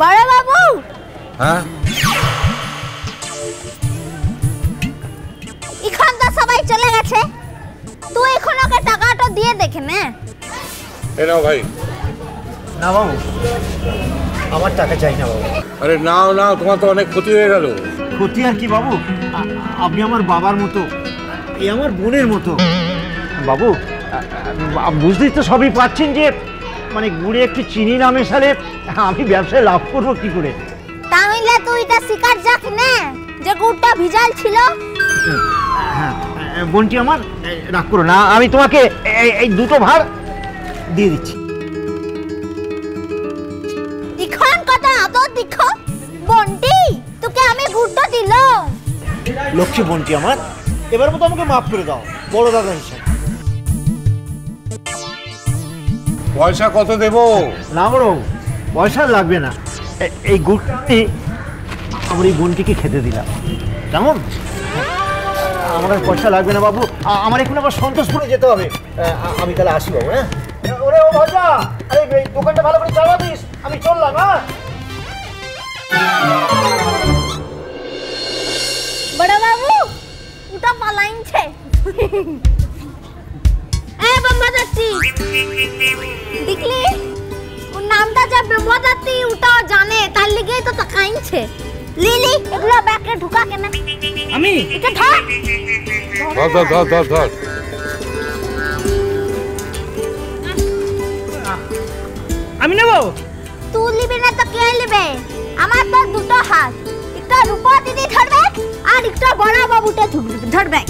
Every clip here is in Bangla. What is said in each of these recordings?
বড় বাবু। হ্যাঁ, এখন তো সবাই চলে গেছে, তুই এখন ওকে টাকাটা দিয়ে দেখে নে। এ নাও ভাই। না বাবু, আমার টাকা চাই না বাবু। আরে নাও নাও, তোমার তো অনেক ক্ষতি হয়ে গেল। ক্ষতি আর কি বাবু, আপনি আমার বাবার মতো, এই আমার বোনের মতো বাবু। বুঝতেই তো সবই পাচ্ছেন যে মানে গুড়ে একটু চিনি না মেশালে আমি ব্যবসায় লাভ করবো কি করে। তাহলে তুই এটা শিকার যাক নে যে গুড়টা ভিজাল ছিল। হ্যাঁ বোনটি আমার, রাগ করো না, আমি তোমাকে এই দুটো ভার দিয়ে দিচ্ছি। এখন কথা অত দেখো বন্টি, তোকে আমি গুড়টা দিলাম। লক্ষ্মী বোনটি আমার, এবার মতো আমাকে মাফ করে দাও বড় দাদা হিসাবে। পয়সা কত দেবো? না বড় পয়সা লাগবে না, এই গুড়টি আমার এই বোনটিকে খেতে দিলাম, কেমন? আমার আর পয়সা লাগবে না বাবু, আমার এখন আবার সন্তোষপুরে যেতে হবে। আমি তাহলে আসি বাবু। হ্যাঁ ওরে ও ভাজা, আরে এই দোকানটা ভালো করে চালা দিস, আমি চললাম। হ্যাঁ বড় বাবু ওটা পালাইছে। এ ব্রহ্মদত্তি, দেখলি ওর নামটা যা ব্রহ্মদত্তি, ওটা জানে, তার লিগেই তো তাকাইছে। লিলি এগুলো ব্যাগে ঢুকা কেন? আমি এটা ধর ধর ধর ধর ধর। আমি নেব। তুই লিবি না তো কে লিবে? আমার তো দুটো হাত, একটা রূপা দিদি ধরবে আর একটা বড় বাবুটা ধরবে,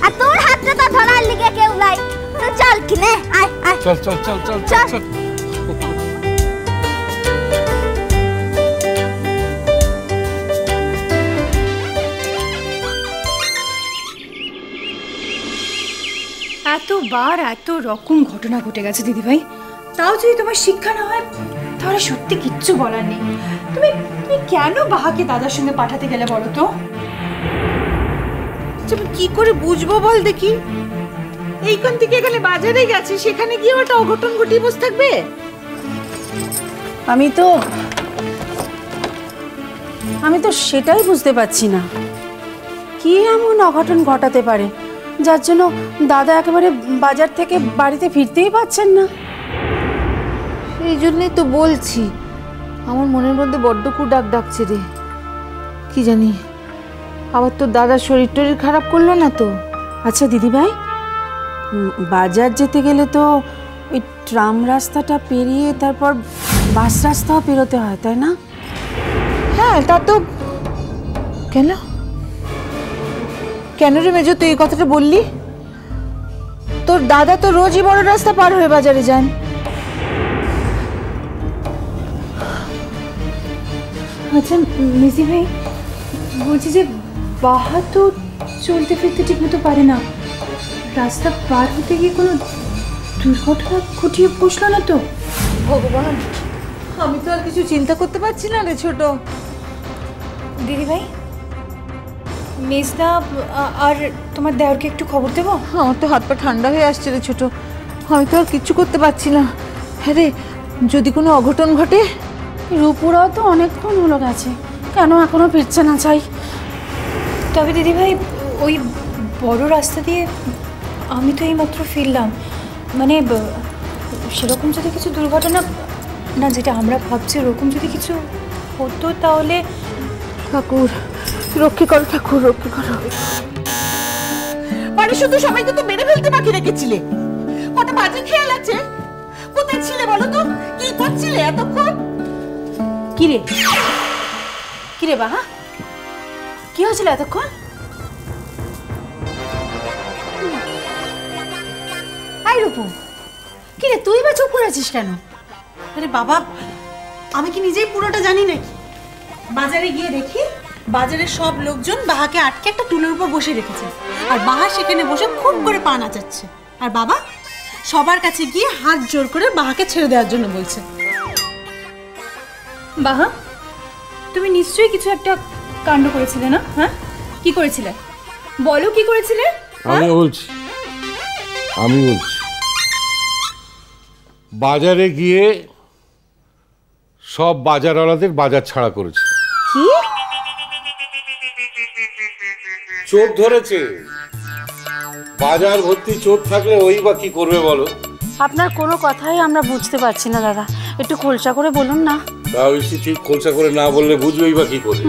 আর তোর হাতটা তো ধরার লিগে কেউ নাই। তো চল কিনে আয় আয়, চল চল চল চল চল চল। এতবার এত রকম ঘটনা ঘটে গেছে দিদিভাই, তাও যদি তোমার শিক্ষা না হয় তাহলে সত্যি কিচ্ছু বলার নেই। তুমি তুমি কেন বাহাকে দাদার সঙ্গে পাঠাতে গেলে বলো তো? কি করে বুঝবো বল দেখি? এইখান থেকে এখানে বাজারে গেছে, সেখানে গিয়ে ওটা অঘটন ঘটিয়ে বসে থাকবে? আমি তো সেটাই বুঝতে পারছি না, কি এমন অঘটন ঘটাতে পারে যার জন্য দাদা একেবারে বাজার থেকে বাড়িতে ফিরতেই পারছেন না। এই জন্যই তো বলছি, আমার মনের মধ্যে বড্ড ডাক ডাকছে রে। কি জানি আবার তোর দাদার শরীর টরীর খারাপ করলো না তো? আচ্ছা দিদিভাই, বাজার যেতে গেলে তো ওই ট্রাম রাস্তাটা পেরিয়ে তারপর বাস রাস্তাও পেরোতে হয়, তাই না? হ্যাঁ তা তো। কেন কেন রে মেজো তুই এই কথাটা বললি? তোর দাদা তো রোজই বড় রাস্তা পার হয়ে বাজারে যান। আচ্ছা মিসি ভাই, বলছি যে বাহা তো চলতে ফিরতে ঠিক মতো পারে না, রাস্তা পার হতে গিয়ে কোনো দুর্ঘটনা ঘটিয়ে বসলো না তো? ভগবান, আমি তো আর কিছু চিন্তা করতে পারছি না রে ছোট। দিদিভাই, মেজদা আর তোমার দেওরকে একটু খবর দেবো? আমার তো হাত পা ঠান্ডা হয়ে আসছে রে ছোট, আমি তো আর কিচ্ছু করতে পারছি না। হ্যাঁ রে, যদি কোনো অঘটন ঘটে। রূপুরাও তো অনেকক্ষণ হলো গেছে, কেন এখনো ফিরছে না? চাই তবে দিদিভাই, ওই বড় রাস্তা দিয়ে আমি তো এইমাত্র ফিরলাম, মানে সেরকম যদি কিছু দুর্ঘটনা না, যেটা আমরা ভাবছি ওরকম যদি কিছু হতো তাহলে। ঠাকুর রক্ষে করো, ঠাকুর রক্ষে করো। মানে শুধু সবাইকে তো মেরে ফেলতে বাকি রেখেছিলে, কত বাজে খেয়াল আছে। কোথায় ছিলে বলো তো? কি করছিলে এতক্ষণ? কিরে কিরে বাহা, কি হয়েছিল এতক্ষণ? আই রূপু, কিরে তুই বা চুপ করে আছিস কেন? আরে বাবা, আমি কি নিজেই পুরোটা জানি নাকি? বাজারে গিয়ে দেখি বাজারের সব লোকজন বাহাকে আটকে একটা টুলের উপর বসে রেখেছে, আর বাহা সেখানে বসে খুব করে পা নাচাচ্ছে, আর বাবা সবার কাছে গিয়ে হাত জোর করে বাহাকে ছেড়ে দেওয়ার জন্য বলছে। বাহা, তুমি নিশ্চয়ই কিছু একটা কাণ্ড করেছিলে না? হ্যাঁ, কি করেছিলে বলো, কি করেছিলে? আমি বলছি বাজারে গিয়ে সব বাজারওয়ালাদের বাজার ছাড়া করেছে। কি? চোর ধরেছে। বাজার ভর্তি চোর থাকলে ওই বা কি করবে বলো? আপনার কোনো কথাই আমরা বুঝতে পারছি না দাদা, একটু খোলসা করে বলুন না। তা বেশি ঠিক খোলসা করে না বললে বুঝবেই বা কি করে?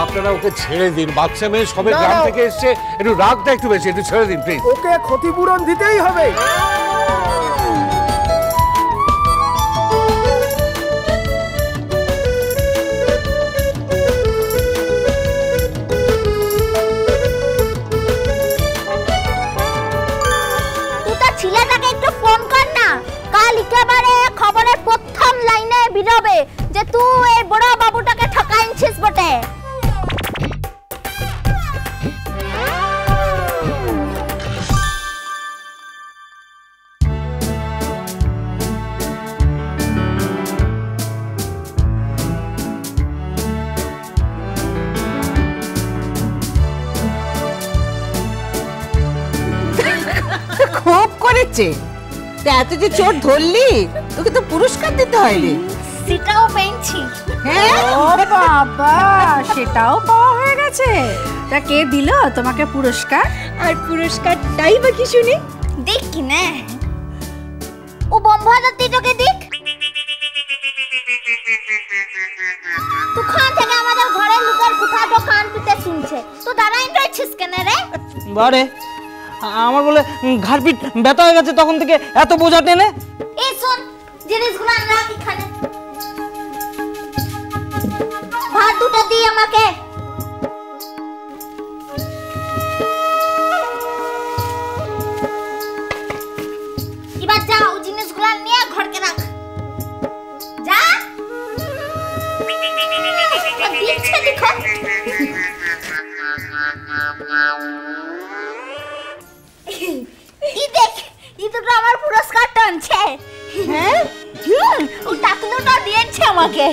আপনারা ওকে ছেড়ে দিন, বাচ্চা মেয়ে সবে গ্রাম থেকে এসছে, একটু রাগটা একটু বেশি, একটু ছেড়ে দিন প্লিজ। ওকে ক্ষতিপূরণ দিতেই হবে। তুই তো ছেলেটাকে একটু ফোন কর না, কাল একেবারে খবরের প্রথম লাইনে বেরোবে যে তুই এই বড় বাবুটাকে ঠকাইছিস বটে। খুব করেছে। তা এত যে চোর ধরলি, তোকে তো পুরস্কার দিতে হয় রে। সেটাও পেয়েছি। হ্যাঁ, ও বাবা, সেটাও পাওয়া হয়ে গেছে। তা কে দিল তোমাকে পুরস্কার? আর পুরস্কারটাই বা কি শুনি? দেখ কি না ও বম্বাদতি তোকে দেখ। তুখান থেকে আমাদের ঘরের লোকের কোথাও কান পিতে শুনছে, তো দাঁড়াই রয়েছিস কেন রে? বারে আমার বলে ঘাড় পিঠ ব্যথা হয়ে গেছে তখন থেকে এত বোঝা টেনে। এই শোন, জিনিসগুলো রাখ এখানে। ভাত দুটো দি আমাকে। এবার যাও, জিনিসগুলো নিয়ে ঘরকে রাখ। যা। দিচ্ছে দেখো। ই দেখ, ই দুটো আমার পুরস্কার টানছে। হ্যাঁ, ও টাকলুটা দিয়েছে আমাকে।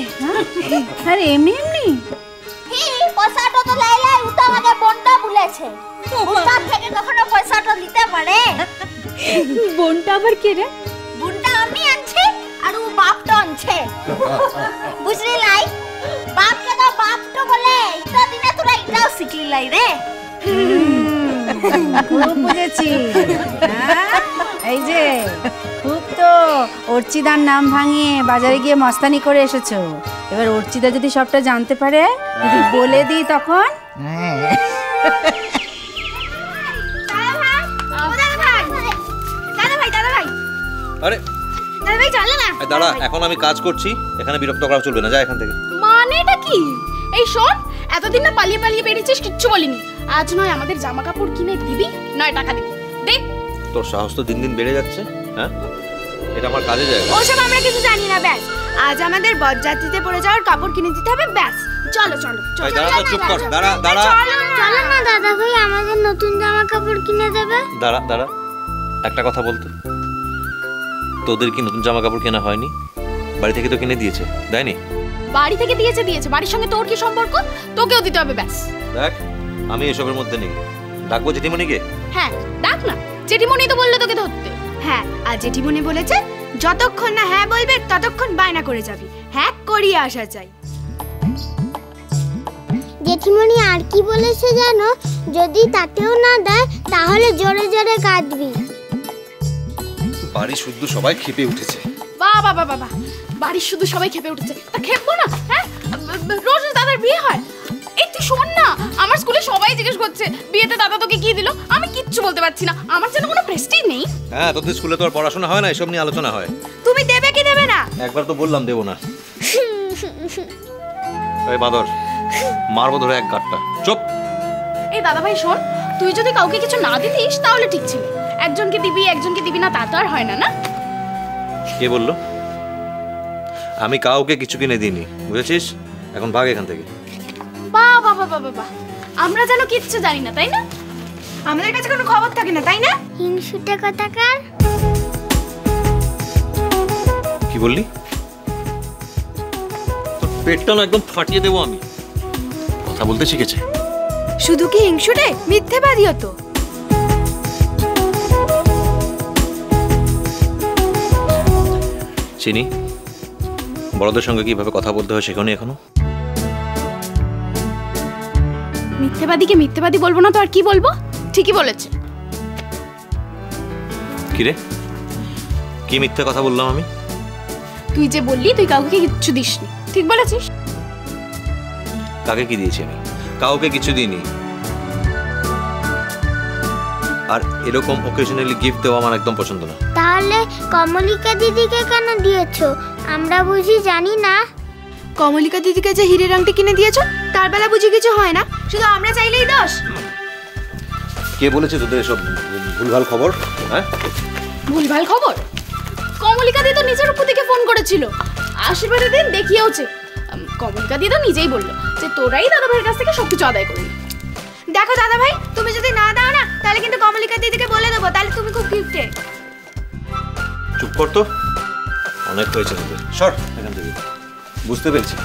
আরে এমনি এমনি পয়সাটা তো লাই লাই ও তো আমাকে বোনটা বলেছে। বোনটা থেকে কখনো পয়সাটা নিতে পারে? বোনটা আবার কে রে? বোনটা আমি আনছি আর ও বাপটা আনছে। বুঝলি লাই? বাপকে তো বাপটা বলে, এটা দিনে তোরা এটাও শিখলি লাই রে। খুব বুঝেছি। হ্যাঁ, এই যে খুব তো অর্চিদার নাম ভাঙিয়ে বাজারে গিয়ে মস্তানি করে এসেছো। এবার অর্চিদা যদি সবটা জানতে পারে, যদি বলে দিই তখন? আরে চলে না। দাঁড়া, এখন আমি কাজ করছি, এখানে বিরক্ত করা চলবে না, যা এখান থেকে। মানেটা কি? এই শোন, এতদিন না পালিয়ে পালিয়ে বেরিয়েছিস, কিচ্ছু বলিনি। আজ নয় আমাদের জামা কাপড় কিনে দিবি, নয় টাকা দিবি। দেখ, তোর সাহস তো দিন দিন বেড়ে যাচ্ছে। হ্যাঁ, এটা আমার কাজে যায়। ওসব আমরা কিছু জানি না, ব্যাস। আজ আমাদের বরযাত্রীতে পরে যাওয়ার কাপড় কিনে দিতে হবে, ব্যাস। চলো চলো ভাই দাঁড়া তো, চুপ কর, দাঁড়া দাঁড়া চলো না দাদা ভাই, আমাদের নতুন জামা কাপড় কিনে দেবে। দাঁড়া দাঁড়া, একটা কথা বলতো, তোদের কি নতুন জামা কাপড় কেনা হয়নি? বাড়ি থেকে তো কিনে দিয়েছে, দেয়নি? বাড়ি থেকে দিয়েছে দিয়েছে, বাড়ির সঙ্গে তোর কি সম্পর্ক? তোকেও দিতে হবে, ব্যাস। দেখ, আমি এসবের মধ্যে নেই। ডাকবো জেঠিমণিকে? হ্যাঁ ডাক না, জেঠিমণি তো বললো তোকে ধরতে। হ্যাঁ, আর জেঠিমণি বলেছে যতক্ষণ না হ্যাঁ বলবে ততক্ষণ বায়না করে যাবি, হ্যাঁ করিয়ে আসা চাই। জেঠিমণি আর কি বলেছে জানো? যদি তাতেও না দেয় তাহলে জোরে জোরে কাঁদবি। বাড়ি শুদ্ধ সবাই খেপে উঠেছে। বাহ বাহ বাহ বাহ, বাড়ির শুধু সবাই খেপে উঠেছে, তা খেপবো না? হ্যাঁ, রোজ দাদার বিয়ে হয়। এই তুই শোন না, আমার স্কুলে সবাই জিজ্ঞেস করছে বিয়েতে দাদা তোকে কি দিল। আমি কিচ্ছু বলতে পারছি না, আমার যেন কোনো প্রেস্টিজ নেই। হ্যাঁ, তোদের স্কুলে তো আর পড়াশোনা হয় না, এসব নিয়ে আলোচনা হয়। তুমি দেবে কি দেবে না? একবার তো বললাম দেবো না। এই বাঁদর, মারবো ধরে এক গাঁটটা। চুপ। এই দাদা ভাই শোন, তুই যদি কাউকে কিছু না দিতিস তাহলে ঠিক ছিল, একজনকে দিবি না তা তো আর হয় না। না কে বললো আমি কাউকে কিছু কিনে দিইনি, বুঝেছিস? এখন ভাগ এখান থেকে। বাহ বাহ বাহ বাহ, আমরা যেন কিচ্ছু জানি না, তাই না? আমাদের কাছে কোনো খবর থাকে না, তাই না? হিংসুটে কথাকার। কি বললি? তোর পেটটা না একদম ফাটিয়ে দেবো আমি। কথা বলতে শিখেছে। শুধু কি হিংসুটে, মিথ্যেবাদীও তো। চিনি, বড়দের সঙ্গে কিভাবে কথা বলতে হয় শেখনি এখনো? মিথ্যেবাদীকে মিথ্যেবাদী বলবো না তো আর কি বলবো? ঠিকই বলেছে। কিরে, কি মিথ্যে কথা বললাম আমি? তুই যে বললি তুই কাউকে কিচ্ছু দিসনি, ঠিক বলেছিস। কাকে কি দিয়েছি আমি? কাউকে কিছু দিইনি। আর এরকম অকেশনালি গিফট দেওয়া আমার একদম পছন্দ না। তাহলে কমলিকা দিদিকে কেন দিয়েছো? আমরা বুঝি জানি না। কমলিকা দিদিকে যে হীরের আংটি কিনে দিয়েছো তার বেলা বুঝি কিছু হয় না, শুধু আমরা চাইলেই দোষ। কে বলেছে তোদের এসব ভুলভাল খবর? হ্যাঁ, ভুলভাল খবর? কমলিকা দি তো নিজের উপর থেকে ফোন করেছিল, আশীর্বাদের দিন দেখিয়েওছে। কমলিকা দি তো নিজেই বললো যে তোরাই দাদা ভাইয়ের কাছ থেকে সবকিছু আদায় করবি। দেখো দাদা ভাই, তুমি যদি না দাও না তাহলে কিন্তু কমলিকা দিদিকে বলে দেবো, তাহলে তুমি খুব গিফটে। চুপ কর তো, অনেক হয়েছে তোদের। সর এখান থেকে। বুঝতে পেরেছি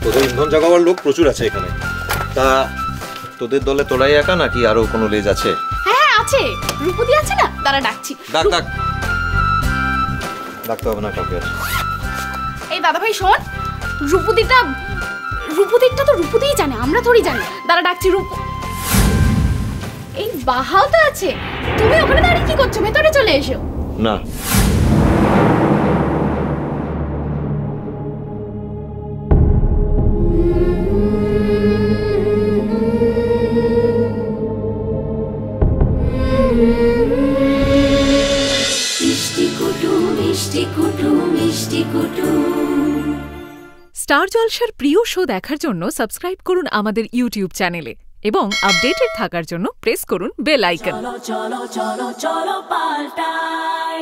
তোদের ইন্ধন জাগাবার লোক প্রচুর আছে এখানে। তা তোদের দলে তোরাই একা নাকি আরো কোনো লেজ আছে? হ্যাঁ আছে, রূপদি আছে না, তারা ডাকছি। ডাক ডাক, ডাকতে হবে না কাউকে। এই দাদা ভাই শোন, রূপদিরটা তো রূপদিই জানে, আমরা থোড়ি জানি। দাঁড়া ডাকছি। এই বাহাও তো আছে, তুমি ওখানে দাঁড়িয়ে কি করছো? ভেতরে চলে এসো। না, স্টার জলসার প্রিয় শো দেখার জন্য সাবস্ক্রাইব করুন আমাদের ইউটিউব চ্যানেলে এবং আপডেটেড থাকার জন্য প্রেস করুন বেল আইকন। চলো চলো চলো চলো পাল্টাই।